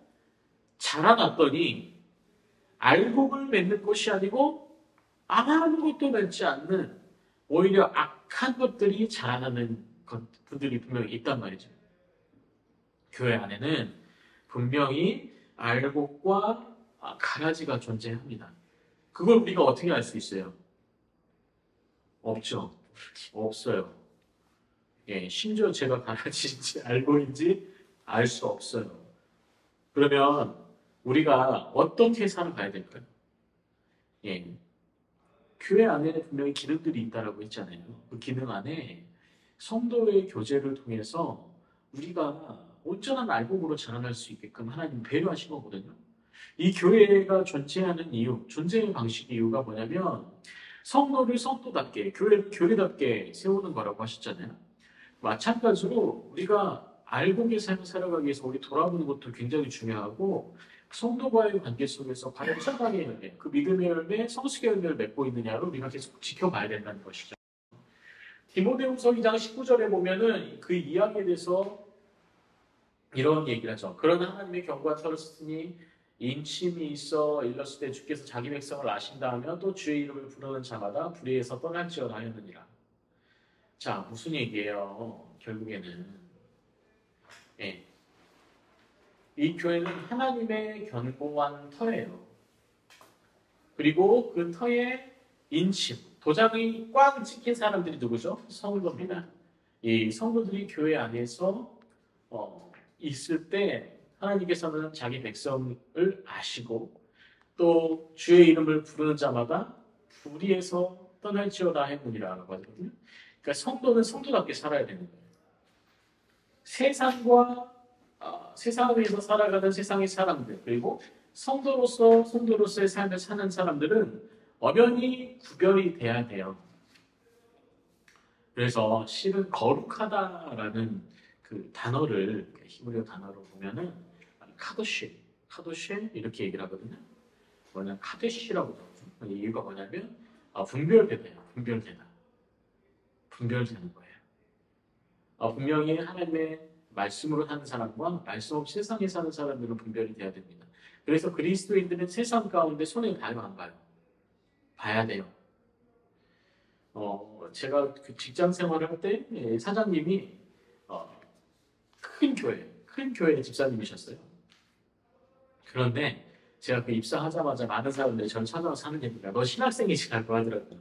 자라났더니 알곡을 맺는 것이 아니고 아무것도 맺지 않는 오히려 악한 것들이 자라나는 분들이 분명히 있단 말이죠. 교회 안에는 분명히 알곡과 가라지가 존재합니다. 그걸 우리가 어떻게 알 수 있어요? 없죠. 없어요. 예, 심지어 제가 가라지인지 알곡인지 알 수 없어요. 그러면 우리가 어떻게 살아가야 될까요? 예, 교회 안에는 분명히 기능들이 있다라고 했잖아요. 그 기능 안에 성도의 교제를 통해서 우리가 온전한 알곡으로 자라날 수 있게끔 하나님 배려하신 거거든요. 이 교회가 존재하는 이유, 존재의 방식 이유가 뭐냐면 성도를 성도답게, 교회를 교회답게 세우는 거라고 하셨잖아요. 마찬가지로 우리가 알곡의 삶을 살아가기 위해서 우리 돌아보는 것도 굉장히 중요하고 성도와의 관계 속에서 과연 사랑의 열매, 그 믿음의 열매, 성숙의 열매를 맺고 있느냐를 우리가 계속 지켜봐야 된다는 것이죠. 디모데후서 2장 19절에 보면은 그 이야기에 대해서 이런 얘기를 하죠. 그러나 하나님의 경고가 떨어졌으니 인침이 있어 일렀을 때 주께서 자기 백성을 아신다 하며 또 주의 이름을 부르는 자마다 불의에서 떠날지어다 하였느니라. 자, 무슨 얘기예요? 결국에는 예, 이 교회는 하나님의 견고한 터예요. 그리고 그 터에 인침, 도장이 꽝 찍힌 사람들이 누구죠? 성도입니다. 이 성도들이 교회 안에서 있을 때 하나님께서는 자기 백성을 아시고 또 주의 이름을 부르는 자마다 불의에서 떠날지어다 했느니라라고 하거든요. 그러니까 성도는 성도답게 살아야 되는 거예요. 세상에서 살아가는 세상의 사람들 그리고 성도로서의 삶을 사는 사람들은 엄연히 구별이 돼야 돼요. 그래서 실은 거룩하다라는 그 단어를 히브리어 단어로 보면은 카도시 이렇게 얘기를 하거든요. 뭐냐면 카데시라고 하죠. 이유가 뭐냐면 분별되는 거예요. 분명히 하나님의 말씀으로 사는 사람과 말씀 없이 세상에 사는 사람들은 분별이 돼야 됩니다. 그래서 그리스도인들은 세상 가운데 손해 봐요, 안 봐요? 봐야 돼요. 제가 그 직장 생활을 할 때 사장님이 큰 교회의 집사님이셨어요. 그런데 제가 그 입사하자마자 많은 사람들이 저를 찾아와서 하는 얘기가 너 신학생이시라고 하더라고요.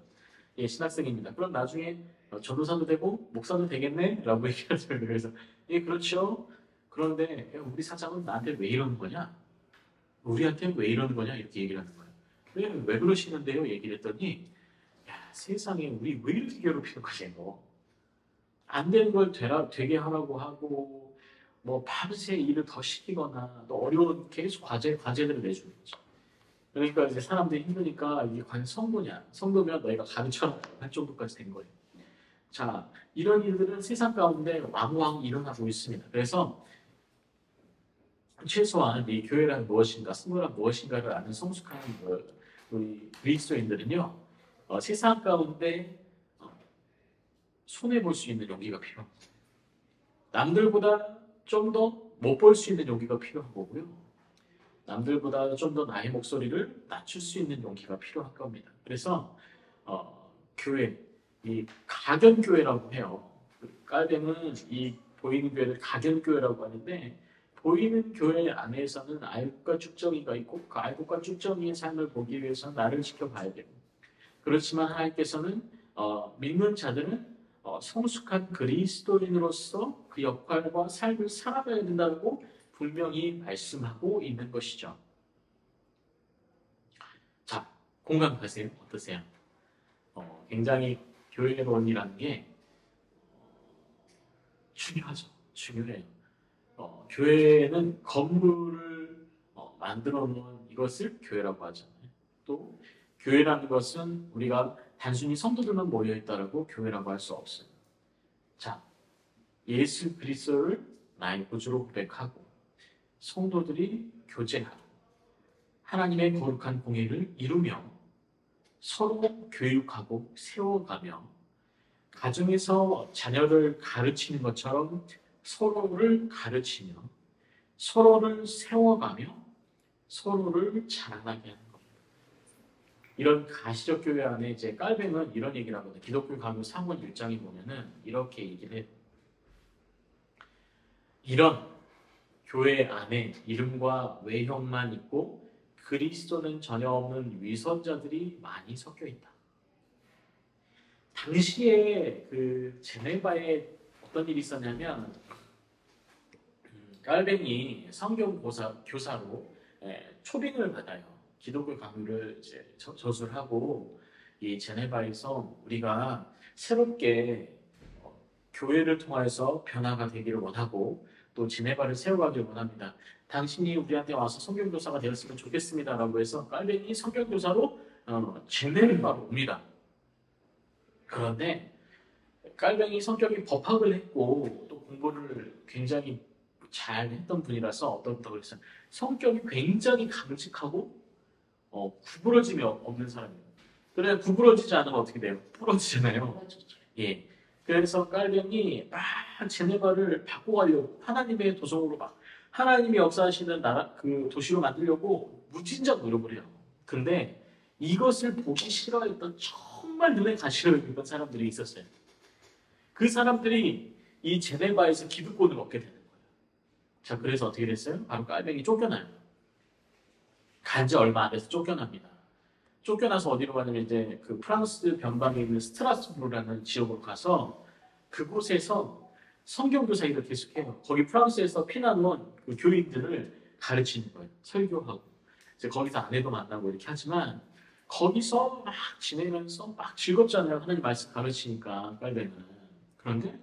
예, 신학생입니다. 그럼 나중에 전도사도 되고 목사도 되겠네? 라고 얘기하더라고요. 그래서 예, 그렇죠. 그런데 우리 사장은 나한테 왜 이러는 거냐? 우리한테 왜 이러는 거냐? 이렇게 얘기를 하는 거예요. 왜 그러시는데요? 얘기를 했더니 야, 세상에 우리 왜 이렇게 괴롭히는 거지? 안 되는 걸 되게 하라고 하고 뭐 밤새 일을 더 시키거나 또 어려운 계속 과제들을 내주는 거죠. 그러니까 이제 사람들이 힘드니까 이게 과연 성도냐? 성도면 너희가 가르쳐라 할 정도까지 된 거예요. 자, 이런 일들은 세상 가운데 왕왕 일어나고 있습니다. 그래서 최소한 이 교회란 무엇인가, 성도란 무엇인가를 아는 성숙한 우리 그리스도인들은요, 세상 가운데 손해 볼 수 있는 용기가 필요합니다. 남들보다 좀 더 못 볼 수 있는 용기가 필요한 거고요. 남들보다 좀 더 나의 목소리를 낮출 수 있는 용기가 필요한 겁니다. 그래서 교회, 이 가견교회라고 해요. 깔뱅은 이 보이는 교회를 가견교회라고 하는데 보이는 교회 안에서는 알곡과 쭉정이가 있고 그 알곡과 쭉정이의 삶을 보기 위해서 나를 지켜봐야 되고 그렇지만 하나님께서는 믿는 자들은 성숙한 그리스도인으로서 그 역할과 삶을 살아가야 된다고 분명히 말씀하고 있는 것이죠. 자, 공감 가세요? 어떠세요? 굉장히 교회론이라는 게 중요하죠. 중요해요. 교회는 건물을 만들어 놓은 이것을 교회라고 하잖아요. 또 교회라는 것은 우리가 단순히 성도들만 모여있다라고 교회라고 할 수 없어요. 자, 예수 그리스도를 나의 구주로 고백하고 성도들이 교제하고 하나님의 거룩한 공의를 이루며 서로 교육하고 세워가며 가정에서 자녀를 가르치는 것처럼 서로를 가르치며 서로를 세워가며 서로를 자라나게 하는 겁니다. 이런 가시적 교회 안에 이제 깔뱅은 이런 얘기를 하거든요. 기독교 강요 3권 1장에 보면은 이렇게 얘기를 해요. 이런 교회 안에 이름과 외형만 있고 그리스도는 전혀 없는 위선자들이 많이 섞여 있다. 당시에 그 제네바에 어떤 일이 있었냐면 깔뱅이 성경 교사로 초빙을 받아요. 기독교 강요를 이제 저술을 하고 이 제네바에서 우리가 새롭게 교회를 통해서 변화가 되기를 원하고 또 제네바를 세워가기를 원합니다. 당신이 우리한테 와서 성경교사가 되었으면 좋겠습니다라고 해서 깔뱅이 성경교사로 제네바로 옵니다. 그런데 깔뱅이 성격이 법학을 했고 또 공부를 굉장히 잘 했던 분이라서 어떻다고 했어요. 성격이 굉장히 강직하고 구부러짐이 없는 사람이에요. 그래 구부러지지 않으면 어떻게 돼요? 부러지잖아요. 예. 그래서 깔뱅이 막 제네바를 바꿔가려고 하나님의 도성으로 막 하나님이 역사하시는 나라 그 도시로 만들려고 무진장 노력을 해요. 근데 이것을 보기 싫어했던 정말 눈에 가시로 여기던 사람들이 있었어요. 그 사람들이 이 제네바에서 기득권을 얻게 되는 거예요. 자, 그래서 어떻게 됐어요? 바로 깔뱅이 쫓겨나요. 간지 얼마 안 돼서 쫓겨납니다. 쫓겨나서 어디로 가냐면 이제 그 프랑스 변방에 있는 스트라스부르라는 지역으로 가서 그곳에서 성경교사 일을 계속해요. 거기 프랑스에서 피난 온 그 교인들을 가르치는 거예요. 설교하고. 이제 거기서 아내도 만나고 이렇게 하지만 거기서 막 지내면서 막 즐겁잖아요. 하나님 말씀 가르치니까 빨리는. 그런데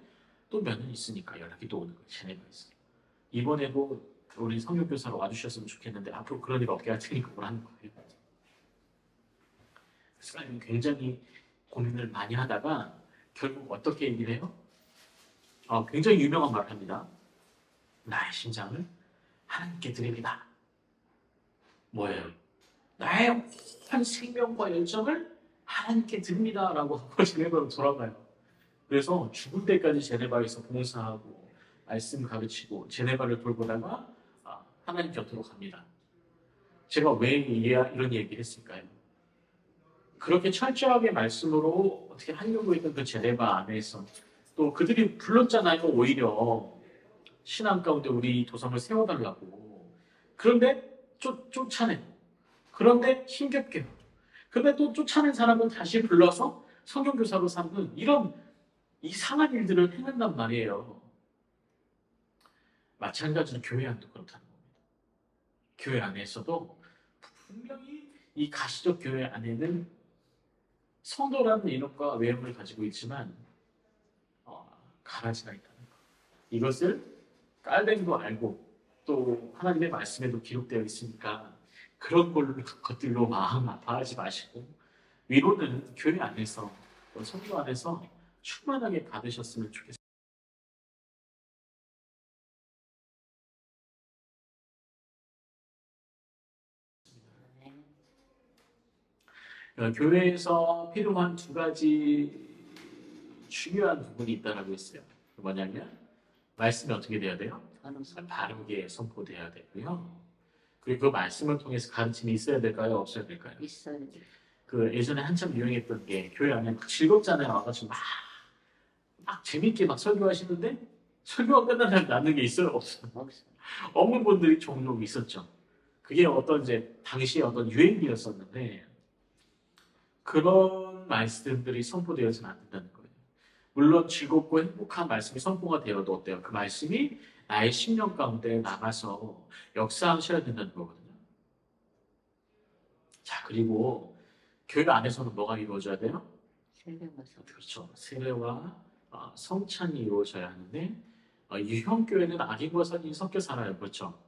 또 몇 년 있으니까 연락이 또 오는 거예요. 제네바에서. 이번에도 우리 성경교사로 와주셨으면 좋겠는데 앞으로 그런 일 없게 할 테니까 뭘 하는 거예요. 그래서 굉장히 고민을 많이 하다가 결국 어떻게 얘기를 해요? 굉장히 유명한 말을 합니다. 나의 심장을 하나님께 드립니다. 뭐예요? 나의 한 생명과 열정을 하나님께 드립니다. 라고 하고 제네바로 돌아가요. 그래서 죽을 때까지 제네바에서 봉사하고 말씀 가르치고 제네바를 돌보다가 하나님 곁으로 갑니다. 제가 왜 이런 얘기를 했을까요? 그렇게 철저하게 말씀으로 어떻게 하려고 했던 그 제네바 안에서 또 그들이 불렀잖아요. 오히려 신앙 가운데 우리 도성을 세워달라고. 그런데 쫓아내. 그런데 힘겹게. 그런데 또 쫓아낸 사람은 다시 불러서 성경교사로 삼는 이런 이상한 일들을 행한단 말이에요. 마찬가지로 교회 안도 그렇다는 겁니다. 교회 안에서도 분명히 이 가시적 교회 안에는 성도라는 이름과 외형을 가지고 있지만 가라지가 있다는 것. 이것을 깔뱅이도 알고 또 하나님의 말씀에도 기록되어 있으니까 그런 것들로 마음 아파하지 마시고 위로는 교회 안에서 또 성도 안에서 충만하게 받으셨으면 좋겠습니다. 교회에서 필요한 두 가지 중요한 부분이 있다고 했어요. 뭐냐면 말씀이 어떻게 돼야 돼요? 바르게 선포돼야 되고요. 그리고 그 말씀을 통해서 가르침이 있어야 될까요? 없어야 될까요? 있어야 돼. 그 예전에 한참 유행했던 게 교회 안에 막 즐겁잖아요. 와가지고 막 재밌게 막 설교하시는데 설교가 끝나면 남는 게 있어요? 없어요? 없어. 없는 분들이 종종 있었죠. 그게 어떤 이제 당시에 어떤 유행이었었는데 그런 말씀들이 선포되어서는 안 된다는 거예요. 물론 즐겁고 행복한 말씀이 선포가 되어도 어때요? 그 말씀이 나의 심령 가운데 남아서 역사하셔야 된다는 거거든요. 자, 그리고 교회 안에서는 뭐가 이루어져야 돼요? 그렇죠. 세례와 성찬이 이루어져야 하는데 유형교회는 악인과 선인이 섞여 살아요. 그렇죠.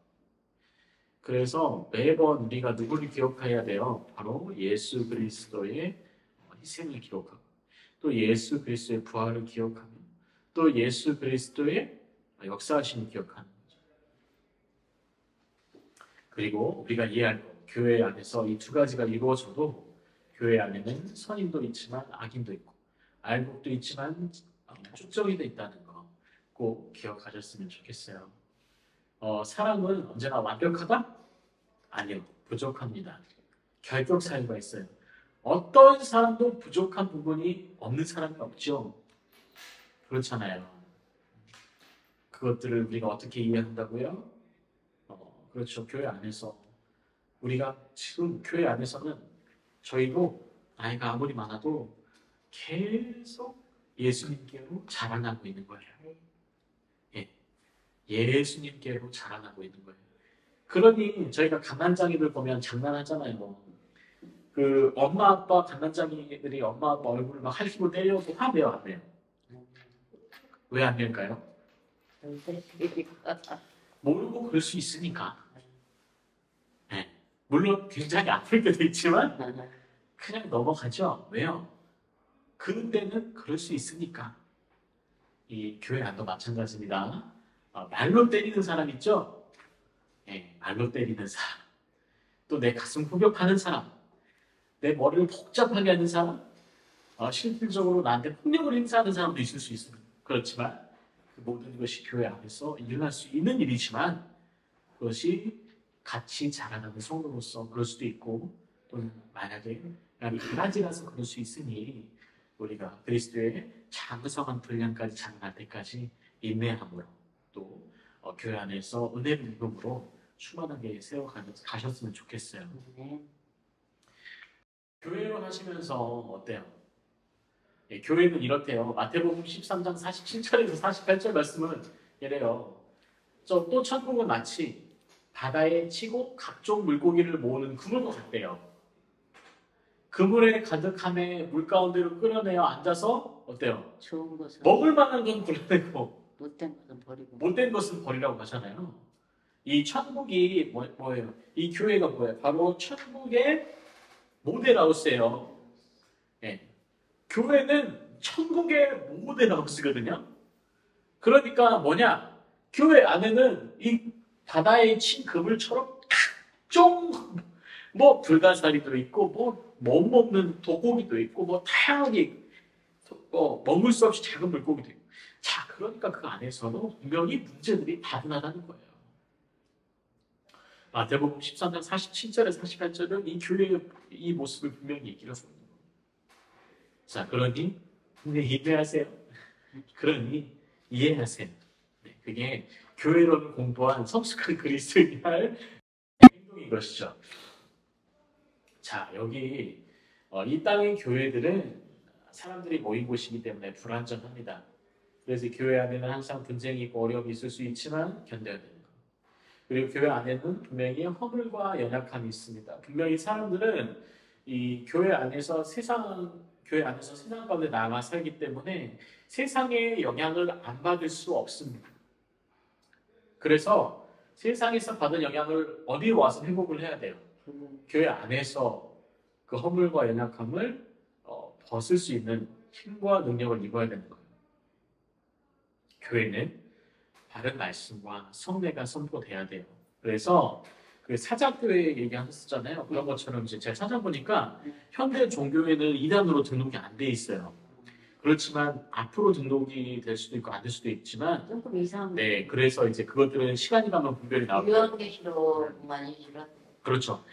그래서 매번 우리가 누구를 기억해야 돼요? 바로 예수 그리스도의 희생을 기록하고 또 예수 그리스도의 부활을 기억하며 또 예수 그리스도의 역사하심을 기억하는 거죠. 그리고 우리가 이해할 것, 교회 안에서 이 두 가지가 이루어져도 교회 안에는 선인도 있지만 악인도 있고 알곡도 있지만 쭉정이도 있다는 거 꼭 기억하셨으면 좋겠어요. 사람은 언제나 완벽하다? 아니요, 부족합니다. 결격 사유가 있어요. 어떤 사람도 부족한 부분이 없는 사람이 없죠. 그렇잖아요. 그것들을 우리가 어떻게 이해한다고요? 그렇죠. 교회 안에서 우리가 지금 교회 안에서는 저희도 나이가 아무리 많아도 계속 예수님께로 자라나고 있는 거예요. 예, 예수님께로 자라나고 있는 거예요. 그러니 저희가 갓난장이들 보면 장난하잖아요. 그 엄마 아빠 갓난장이들이 엄마 아빠 얼굴을 막 할퀴고 때려도 화내요, 안 해요? 왜 안 낼까요? 모르고 그럴 수 있으니까. 네. 물론 굉장히 아플 때도 있지만 그냥 넘어가죠. 왜요? 그때는 그럴 수 있으니까. 이 교회 안도 마찬가지입니다. 말로 때리는 사람 있죠? 네, 말로 때리는 사람. 또 내 가슴 후벼파는 사람. 내 머리를 복잡하게 하는 사람. 실질적으로 나한테 폭력을 행사하는 사람도 있을 수 있습니다. 그렇지만 그 모든 것이 교회 안에서 일어날 수 있는 일이지만 그것이 같이 자라나는 성도로서 그럴 수도 있고 또는 만약에 나는 이가지라서 그럴 수 있으니 우리가 그리스도의 장성한 분량까지 자라날 때까지 인내함으로 또 교회 안에서 은혜 부음으로 충만하게 세워가셨으면 좋겠어요. 네. 교회로 하시면서 어때요? 예, 교회는 이렇대요. 마태복음 13장 47절에서 48절 말씀은 이래요. 또 천국은 마치 바다에 치고 각종 물고기를 모으는 그물과 같대요. 그물에 가득함에 물 가운데로 끌어내어 앉아서 어때요? 좋은 것은 먹을 만한 건 골라내고 못된 것은 버리고. 못된 것은 버리라고 하잖아요. 이 천국이 뭐예요? 이 교회가 뭐예요? 바로 천국의 모델하우스예요. 예. 교회는 천국의 모델하우스거든요. 그러니까 뭐냐? 교회 안에는 이 바다에 친 그물처럼 각종 뭐 불가사리도 있고 뭐 먹는 도고기도 있고 뭐 다양하게 먹을 수 없이 작은 물고기도 있고. 자, 그러니까 그 안에서는 분명히 문제들이 다분하다는 거예요. 마태복음 13장 47절에서 48절은 이 교회의 이 모습을 분명히 얘기를 하고 있는 거예요. 자, 그러니 인내하세요. 그러니 이해하세요. 네, 그게 교회론을 공부한 성숙한 그리스도인이 할 행동인 것이죠. 자, 여기 이 땅의 교회들은 사람들이 모인 곳이기 때문에 불안정합니다. 그래서 교회 안에는 항상 분쟁이 있고 어려움이 있을 수 있지만 견뎌야 되는 거. 그리고 교회 안에는 분명히 허물과 연약함이 있습니다. 분명히 사람들은 이 교회 안에서 세상 가운데 나가 살기 때문에 세상의 영향을 안 받을 수 없습니다. 그래서 세상에서 받은 영향을 어디에 와서 회복을 해야 돼요? 교회 안에서 그 허물과 연약함을 벗을 수 있는 힘과 능력을 입어야 되는 거예요. 교회는 바른 말씀과 성례가 선포돼야 돼요. 그래서 그 사자교회 얘기하셨잖아요. 그런 것처럼 이제 제가 찾아보니까 현대 종교에는 이단으로 등록이 안 돼 있어요. 그렇지만 앞으로 등록이 될 수도 있고 안 될 수도 있지만 조금 이상한. 네, 그래서 이제 그것들은 시간이 가면 분별이 나오고 유언계시로만 얘기를. 그렇죠.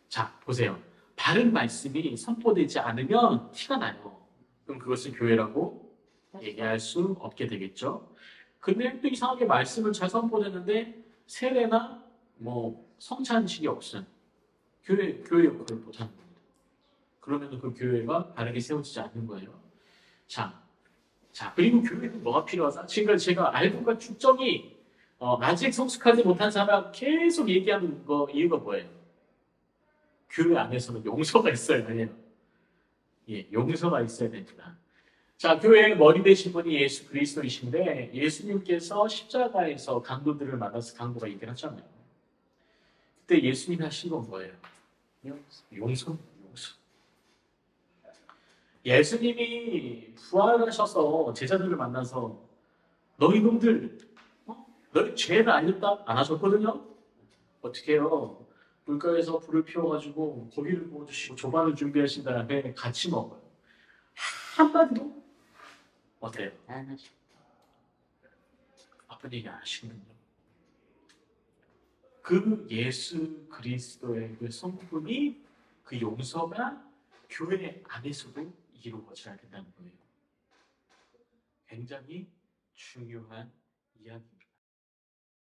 자, 보세요. 바른 말씀이 선포되지 않으면 티가 나요. 그럼 그것을 교회라고 얘기할 수 없게 되겠죠. 근데 또 이상하게 말씀을 잘 선포되는데 세례나 뭐 성찬식이 없음. 교회 역할을 못하는 겁니다. 그러면 그 교회가 바르게 세워지지 않는 거예요. 자, 그리고 교회는 뭐가 필요하다? 지금 제가 알고가 축적이 아직 성숙하지 못한 사람 계속 얘기하는 거 이유가 뭐예요? 교회 안에서는 용서가 있어야 돼요. 예, 용서가 있어야 됩니다. 자, 교회의 머리 되신 분이 예수 그리스도이신데 예수님께서 십자가에서 강도들을 만나서 강도가 얘기를 하잖아요. 그때 예수님이 하신 건 뭐예요? 용서. 예수님이 부활하셔서 제자들을 만나서 너희 놈들 너희 죄를 알렸다? 안 하셨거든요? 어떻게 해요? 물가에서 불을 피워가지고 고기를 구워주시고 조반을 준비하신 다음에 같이 먹어요. 한마디도 어때요? 안 하죠. 아픈 얘기 안 하시는군요. 그 예수 그리스도의 그 성품이 그 용서가 교회 안에서도 이루어져야 된다는 거예요. 굉장히 중요한 이야기입니다.